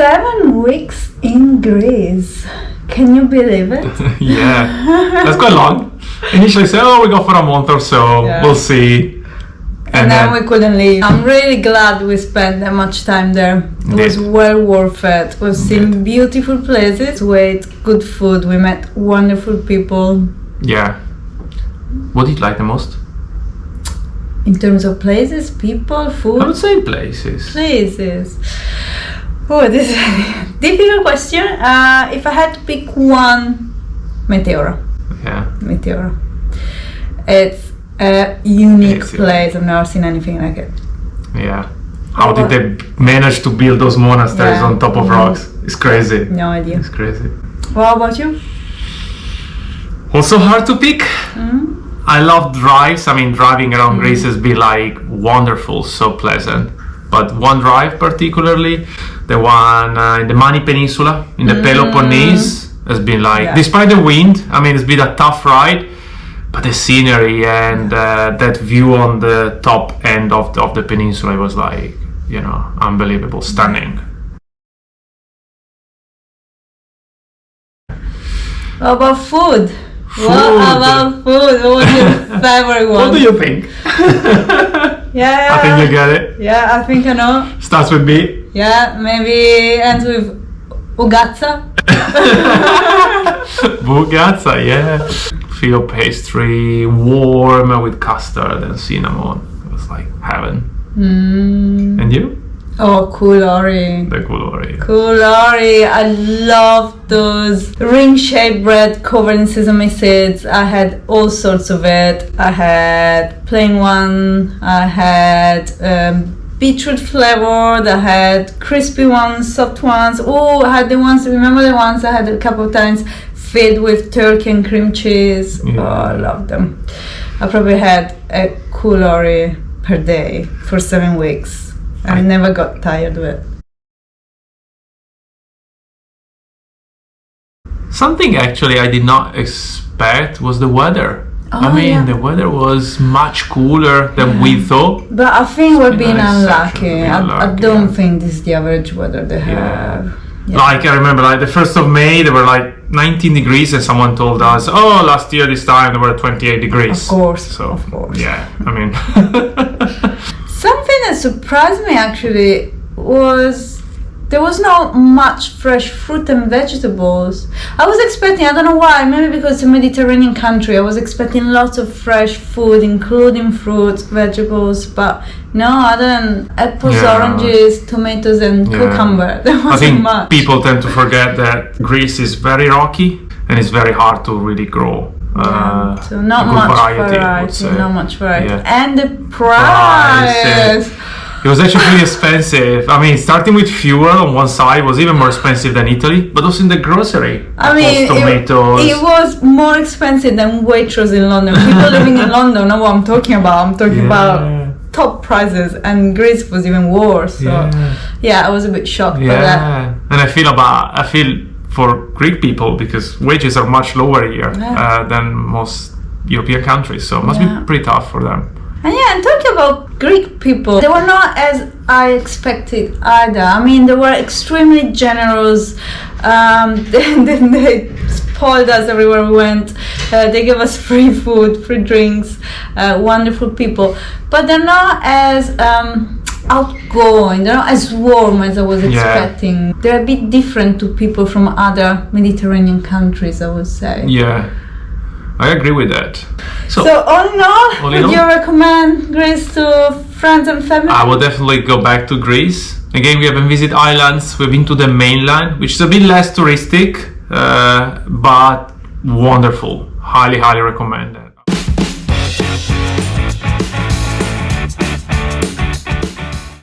7 weeks in Greece. Can you believe it? Yeah, that's quite long. Initially said, oh, we go for a month or so, we'll see. And then we couldn't leave. I'm really glad we spent that much time there. It was well worth it. We've seen beautiful places, we ate good food, we met wonderful people. Yeah. What did you like the most? In terms of places, people, food? I would say places. Places. Oh, this is a difficult question. If I had to pick one, Meteora. Yeah. Meteora. It's a unique place. I've never seen anything like it. Yeah. How did they manage to build those monasteries on top of rocks? It's crazy. No idea. It's crazy. What about you? Also hard to pick. I love drives. I mean, driving around Greece has been like wonderful, so pleasant. But one drive particularly, the one in the Mani Peninsula, in the Peloponnese, has been like, despite the wind, I mean, it's been a tough ride, but the scenery and that view on the top end of the peninsula was like, you know, unbelievable, stunning. What about food? What about food? What was your favorite one? What do you think? Yeah. I think you get it. Yeah, I think I know. Starts with B. Yeah, maybe ends with Ugazza. Bugazza, yeah. Filo pastry, warm with custard and cinnamon. It was like heaven. And you? Oh, kulori. The kulori. Kulori. I love those ring-shaped bread covered in sesame seeds. I had all sorts of it. I had plain one. I had beetroot flavored. I had crispy ones, soft ones. Oh, I had the ones. Remember the ones I had a couple of times filled with turkey and cream cheese. Yeah. Oh, I love them. I probably had a kulori per day for 7 weeks. I never got tired of it. Something actually I did not expect was the weather. I mean, the weather was much cooler than we thought. But I think we're being unlucky. I don't think this is the average weather they have. Yeah. Like I remember, like the 1st of May, there were like 19 degrees, and someone told us, "Oh, last year this time there were 28 degrees." Of course. So, of course. Yeah, I mean. Something that surprised me actually was there was not much fresh fruit and vegetables. I was expecting, I don't know why, maybe because it's a Mediterranean country, I was expecting lots of fresh food, including fruits, vegetables, but no, other than apples, oranges, tomatoes and cucumber. There wasn't I think much. people tend to forget that Greece is very rocky and it's very hard to really grow. So not much variety, not much variety. Yeah. And the price. It was actually pretty expensive. I mean, starting with fuel on one side was even more expensive than Italy, but also in the grocery. I mean, tomatoes. It was more expensive than Waitrose in London. People living in London know what I'm talking about. I'm talking about top prices, and Greece was even worse. So I was a bit shocked by that. And I feel for Greek people, because wages are much lower here than most European countries, so it must be pretty tough for them. And talking about Greek people, they were not as I expected either. I mean, they were extremely generous. They spoiled us everywhere we went. They gave us free food, free drinks, wonderful people. But they're not as outgoing, they're not as warm as I was expecting. They're a bit different to people from other Mediterranean countries, I would say. Yeah, I agree with that. So all in all, would you recommend Greece to friends and family? I would definitely go back to Greece. Again, we haven't visited islands, we've been to the mainland, which is a bit less touristic, but wonderful. Highly recommended.